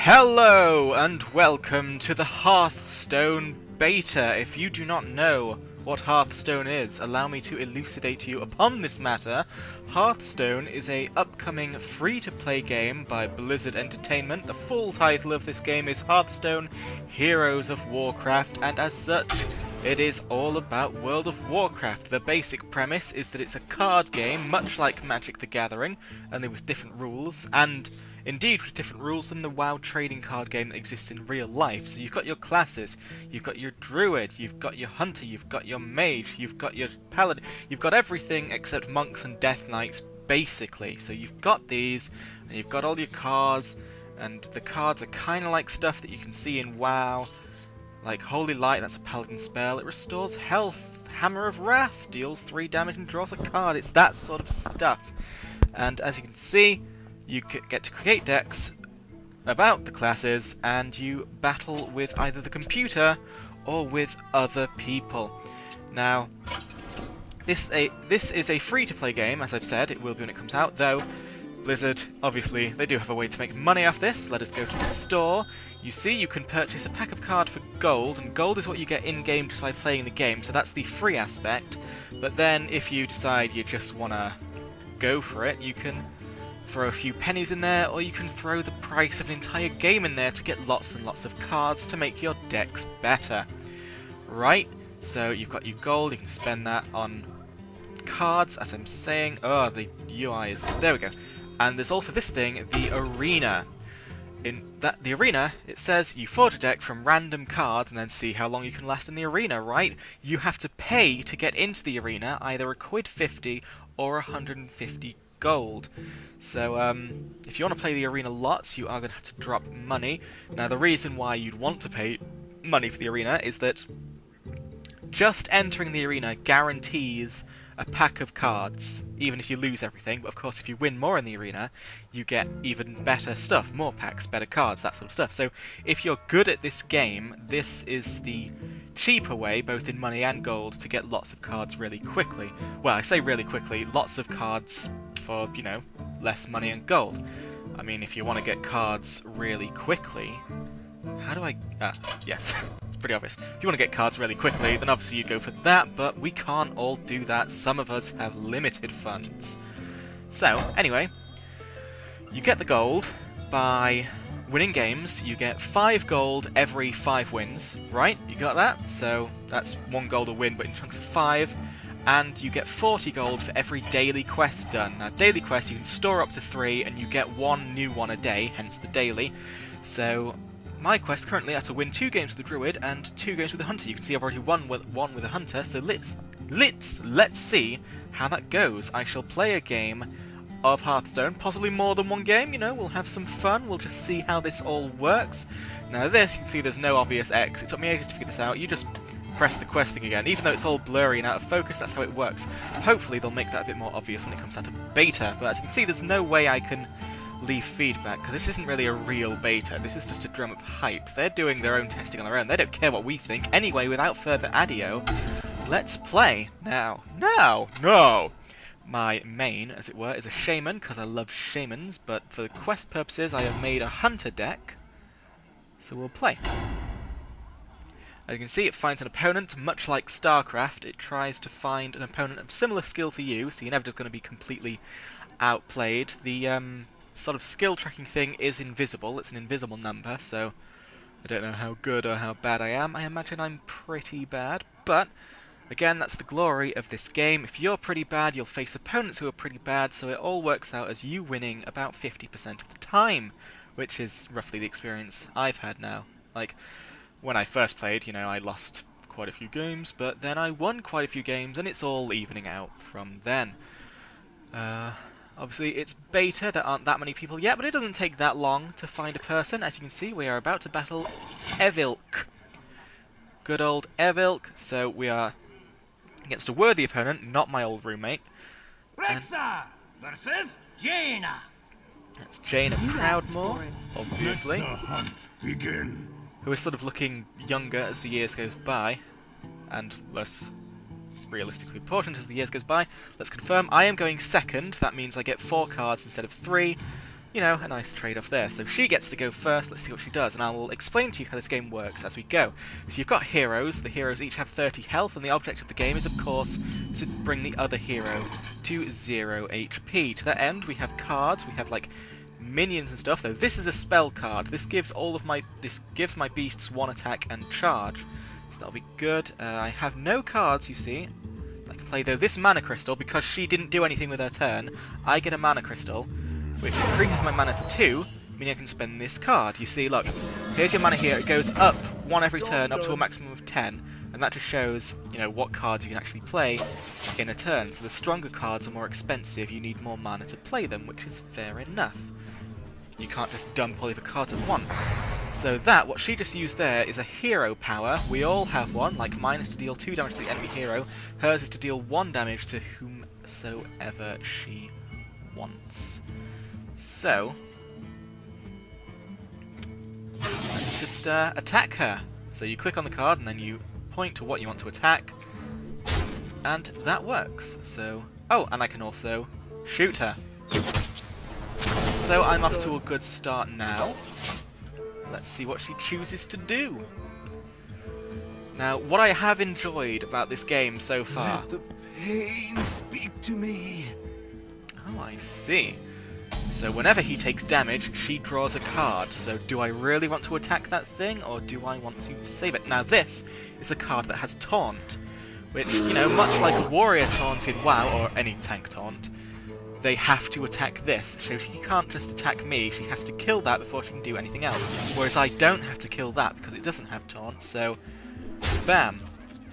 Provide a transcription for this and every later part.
Hello and welcome to the Hearthstone Beta. If you do not know what Hearthstone is, allow me to elucidate to you upon this matter. Hearthstone is a upcoming free-to-play game by Blizzard Entertainment. The full title of this game is Hearthstone Heroes of Warcraft, and as such, it is all about World of Warcraft. The basic premise is that it's a card game, much like Magic the Gathering, only with different rules, and indeed with different rules than the WoW trading card game that exists in real life. So you've got your classes, you've got your druid, you've got your hunter, you've got your mage, you've got your paladin, you've got everything except monks and death knights, basically. So you've got these, and you've got all your cards, and the cards are kind of like stuff that you can see in WoW. Like Holy Light, that's a paladin spell, it restores health. Hammer of Wrath deals 3 damage and draws a card. It's that sort of stuff. And as you can see, you get to create decks about the classes, and you battle with either the computer or with other people. Now, this is a free-to-play game, as I've said. It will be when it comes out, though Blizzard, obviously, they do have a way to make money off this. Let us go to the store. You see, you can purchase a pack of cards for gold, and gold is what you get in-game just by playing the game, so that's the free aspect. But then, if you decide you just want to go for it, you can throw a few pennies in there, or you can throw the price of an entire game in there to get lots and lots of cards to make your decks better. Right, so you've got your gold, you can spend that on cards, as I'm saying. Oh, the UI is... there we go. And there's also this thing, the arena. In the arena, it says you forge a deck from random cards and then see how long you can last in the arena, right? You have to pay to get into the arena, either a £1.50 or 150 gold. So, if you want to play the arena lots, you are going to have to drop money. Now, the reason why you'd want to pay money for the arena is that just entering the arena guarantees a pack of cards, even if you lose everything. But of course, if you win more in the arena, you get even better stuff, more packs, better cards, that sort of stuff. So, if you're good at this game, this is the cheaper way, both in money and gold, to get lots of cards really quickly. Well, I say really quickly, lots of cards for, you know, less money and gold. I mean, if you want to get cards really quickly... how do I... yes, it's pretty obvious. If you want to get cards really quickly, then obviously you'd go for that, but we can't all do that. Some of us have limited funds. So, anyway, you get the gold by winning games. You get 5 gold every 5 wins, right? You got that? So, that's 1 gold a win, but in chunks of 5. And you get 40 gold for every daily quest done. Now, daily quests you can store up to 3, and you get 1 new one a day, hence the daily. So, my quest currently are to win 2 games with the druid and 2 games with the hunter. You can see I've already won one with the hunter, so let's see how that goes. I shall play a game of Hearthstone, possibly more than 1 game, you know, we'll have some fun, we'll just see how this all works. Now this, you can see there's no obvious X. It took me ages to figure this out. You just press the quest thing again. Even though it's all blurry and out of focus, that's how it works. Hopefully they'll make that a bit more obvious when it comes out to beta, but as you can see, there's no way I can leave feedback, because this isn't really a real beta. This is just to drum up hype. They're doing their own testing on their own. They don't care what we think. Anyway, without further ado, let's play. Now, no! My main, as it were, is a shaman, because I love shamans, but for the quest purposes, I have made a hunter deck, so we'll play. As you can see, it finds an opponent. Much like StarCraft, it tries to find an opponent of similar skill to you, so you're never just going to be completely outplayed. The sort of skill tracking thing is invisible. It's an invisible number, so I don't know how good or how bad I am. I imagine I'm pretty bad, but again, that's the glory of this game. If you're pretty bad, you'll face opponents who are pretty bad, so it all works out as you winning about 50% of the time, which is roughly the experience I've had now. Like, when I first played, you know, I lost quite a few games, but then I won quite a few games, and it's all evening out from then. Obviously, it's beta, there aren't that many people yet, but it doesn't take that long to find a person. As you can see, we are about to battle Evilk. Good old Evilk, so we are against a worthy opponent, not my old roommate. Rexa versus Jaina. That's Jaina Proudmoore, obviously, Let the hunt begin. who is sort of looking younger as the years goes by, and less realistically important as the years goes by. Let's confirm. I am going second. That means I get 4 cards instead of 3. you know, a nice trade-off there. So she gets to go first. Let's see what she does, and I will explain to you how this game works as we go. So you've got heroes. The heroes each have 30 health, and the object of the game is, of course, to bring the other hero to 0 HP. To that end, we have cards. We have, like, minions and stuff, though this is a spell card. This gives my beasts 1 attack and charge. So that'll be good. I have no cards, you see. I can play, though, this mana crystal, because she didn't do anything with her turn. I get a mana crystal, which increases my mana to 2, meaning I can spend this card. You see, look, here's your mana here. It goes up 1 every turn, up to a maximum of 10, and that just shows, you know, what cards you can actually play in a turn. So the stronger cards are more expensive. You need more mana to play them, which is fair enough. You can't just dump all of your cards at once. So that, what she just used there, is a hero power. We all have one, like mine is to deal 2 damage to the enemy hero. Hers is to deal 1 damage to whomsoever she wants. So, let's just attack her. So you click on the card and then you point to what you want to attack, and that works. So, oh, and I can also shoot her. So I'm off to a good start now. Let's see what she chooses to do. Now, what I have enjoyed about this game so far... Let the pain speak to me. Oh, I see. So whenever he takes damage, she draws a card. So do I really want to attack that thing, or do I want to save it? Now this is a card that has Taunt, which, you know, much like a warrior taunt in WoW, or any tank taunt, they have to attack this. So she can't just attack me, she has to kill that before she can do anything else. Whereas I don't have to kill that because it doesn't have Taunt, so bam.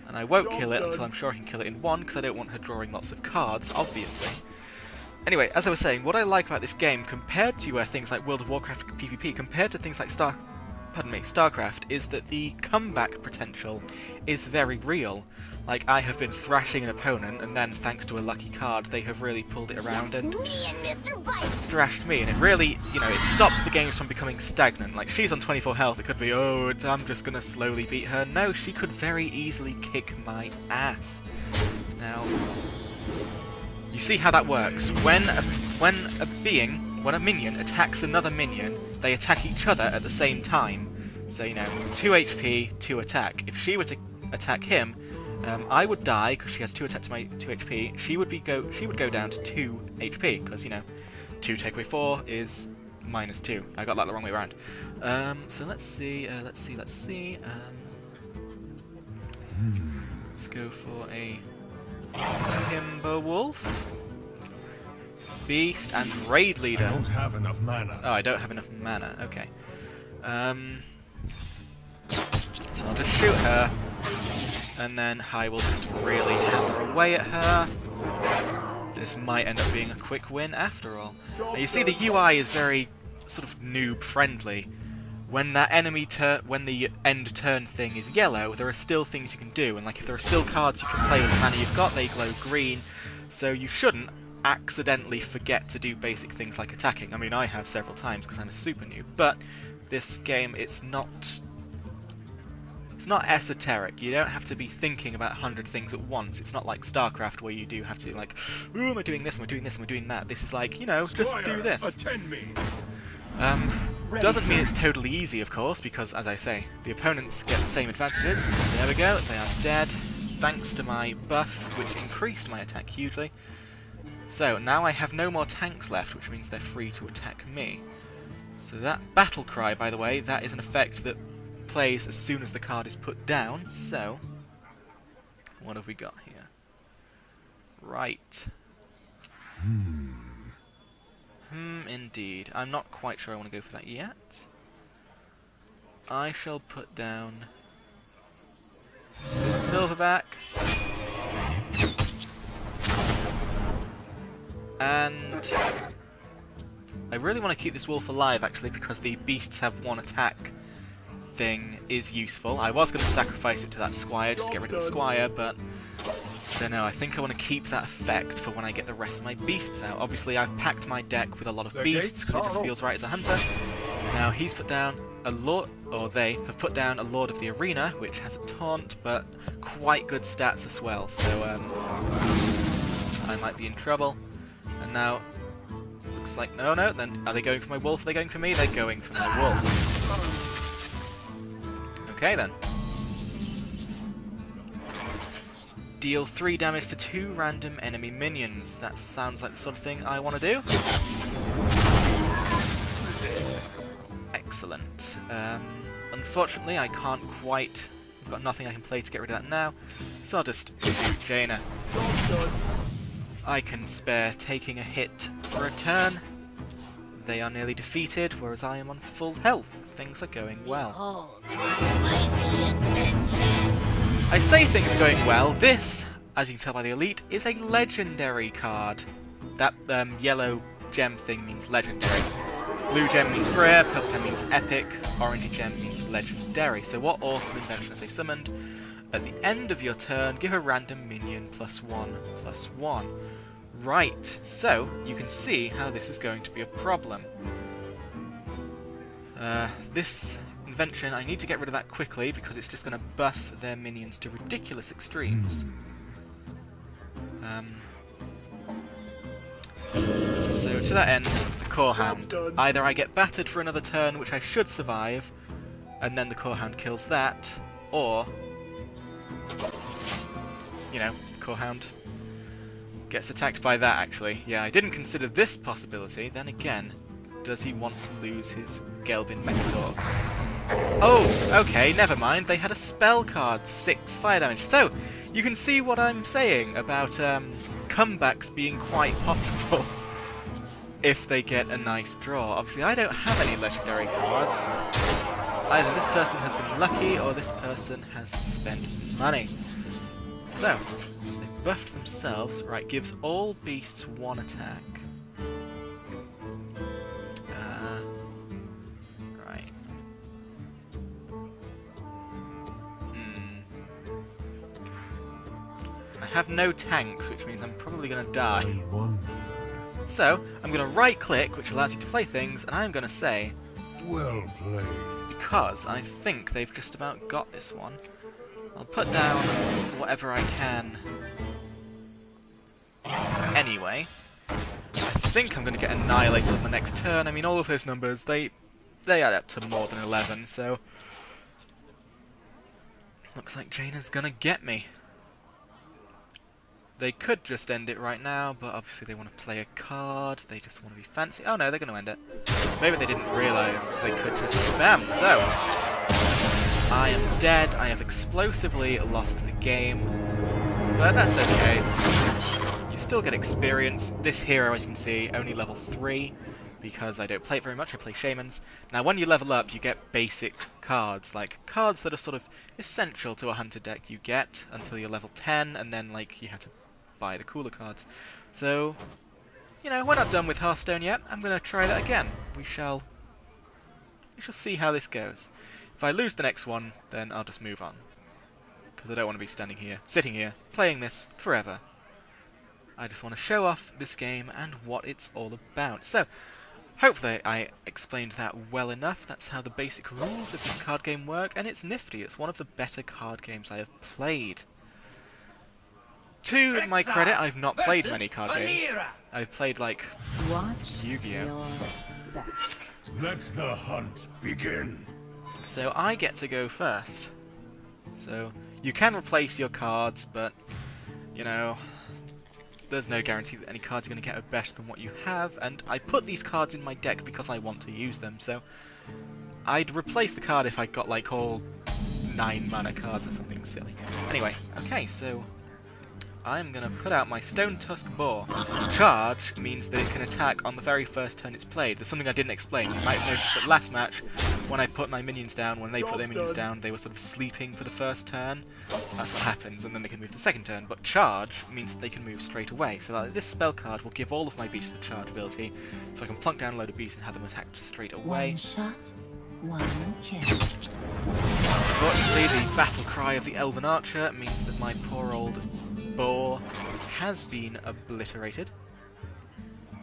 And I won't kill it until I'm sure I can kill it in 1, because I don't want her drawing lots of cards, obviously. Anyway, as I was saying, what I like about this game, compared to things like World of Warcraft PvP, compared to things like StarCraft, is that the comeback potential is very real. Like, I have been thrashing an opponent, and then, thanks to a lucky card, they have really pulled it around and thrashed me, and it really, you know, it stops the games from becoming stagnant. Like, she's on 24 health, it could be, oh, I'm just gonna slowly beat her. No, she could very easily kick my ass. Now, you see how that works. When a minion attacks another minion, they attack each other at the same time. So, you know, 2 HP, 2 attack. If she were to attack him, I would die because she has 2 attack to my 2 HP. She would go down to 2 HP because, you know, 2 take away 4 is -2. I got that the wrong way around. So let's see. Let's go for a Timberwolf, Beast, and Raid Leader. I don't have enough mana. Oh, I don't have enough mana. Okay. So I'll just shoot her, and then I will just really hammer away at her. This might end up being a quick win after all. Now you see the UI is very sort of noob friendly. When that when the end turn thing is yellow, there are still things you can do, and like if there are still cards you can play with the mana you've got, they glow green, so you shouldn't accidentally forget to do basic things like attacking. I mean, I have several times because I'm a super noob, but this game, it's not esoteric. You don't have to be thinking about 100 things at once. It's not like StarCraft where you do have to, like, ooh, am I doing this, am I doing this, am I doing that? This is like, you know, just do this. Attend me. Doesn't mean it's totally easy, of course, because, as I say, the opponents get the same advantages. There we go, they are dead, thanks to my buff, which increased my attack hugely. So, now I have no more tanks left, which means they're free to attack me. So that Battle Cry, by the way, that is an effect that plays as soon as the card is put down, so... what have we got here? Right. Indeed. I'm not quite sure I want to go for that yet. I shall put down this Silverback. And I really want to keep this wolf alive, actually, because the beasts have 1 attack thing is useful. I was going to sacrifice it to that squire, just to get rid of the squire, but I don't know, I think I want to keep that effect for when I get the rest of my beasts out. Obviously, I've packed my deck with a lot of beasts, because it just feels right as a hunter. Now, he's put down a lord, or they have put down a Lord of the Arena, which has a taunt, but quite good stats as well, so I might be in trouble. And now, the looks like... No, no, then are they going for my wolf? Are they going for me? They're going for my wolf. Okay, then. Deal 3 damage to 2 random enemy minions. That sounds like the sort of thing I want to do. Excellent. Unfortunately, I can't quite... I've got nothing I can play to get rid of that now, so I'll just shoot Jaina. I can spare taking a hit for a turn. They are nearly defeated, whereas I am on full health. Things are going well. I say things are going well. This, as you can tell by the elite, is a legendary card. That yellow gem thing means legendary. Blue gem means rare, purple gem means epic, orange gem means legendary. So what awesome invention have they summoned? At the end of your turn, give a random minion +1/+1. Right, so you can see how this is going to be a problem. This invention, I need to get rid of that quickly because it's just going to buff their minions to ridiculous extremes. So to that end, the Core Hound. Either I get battered for another turn, which I should survive, and then the Core Hound kills that, or, you know, Core Hound gets attacked by that, actually. Yeah, I didn't consider this possibility. Then again, does he want to lose his Gelbin Mechtor? Oh, okay, never mind. They had a spell card, 6 fire damage. So, you can see what I'm saying about comebacks being quite possible if they get a nice draw. Obviously, I don't have any legendary cards. Either this person has been lucky or this person has spent money. So, they buffed themselves. Right, gives all beasts 1 attack. Right. I have no tanks, which means I'm probably going to die. So, I'm going to right-click, which allows you to play things, and I'm going to say... Well played. Because I think they've just about got this one. I'll put down whatever I can. Anyway, I think I'm going to get annihilated on the next turn. I mean, all of those numbers, they add up to more than 11, so... Looks like Jaina's going to get me. They could just end it right now, but obviously they want to play a card, they just want to be fancy. Oh no, they're going to end it. Maybe they didn't realise they could just... Bam! So, I am dead, I have explosively lost the game, but that's okay. You still get experience. This hero, as you can see, only level 3, because I don't play it very much, I play Shamans. Now when you level up, you get basic cards, like cards that are sort of essential to a hunter deck you get until you're level 10, and then like you have to buy the cooler cards. So, you know, we're not done with Hearthstone yet. I'm going to try that again. We shall see how this goes. If I lose the next one, then I'll just move on. Because I don't want to be sitting here, playing this forever. I just want to show off this game and what it's all about. So, hopefully I explained that well enough. That's how the basic rules of this card game work, and it's nifty. It's one of the better card games I have played. To my credit, I've not played many card games. I've played, like, Yu-Gi-Oh! Let the hunt begin. So I get to go first. So, you can replace your cards, but, you know, there's no guarantee that any cards are going to get better than what you have, and I put these cards in my deck because I want to use them, so I'd replace the card if I got, like, all 9 mana cards or something silly. Anyway, okay, so I'm going to put out my Stone Tusk Boar. Charge means that it can attack on the very first turn it's played. There's something I didn't explain. You might have noticed that last match, when I put my minions down, when they put their minions down, they were sort of sleeping for the first turn. That's what happens, and then they can move the second turn. But Charge means that they can move straight away. So that this spell card will give all of my beasts the charge ability, so I can plunk down a load of beasts and have them attack straight away. One shot, one kill. Unfortunately, the battle cry of the Elven Archer means that my poor old boar has been obliterated.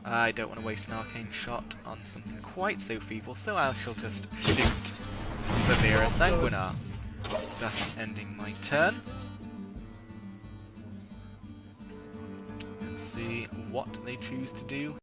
I don't want to waste an arcane shot on something quite so feeble, so I shall just shoot the Vera Sanguinar, thus ending my turn. Let's see what they choose to do.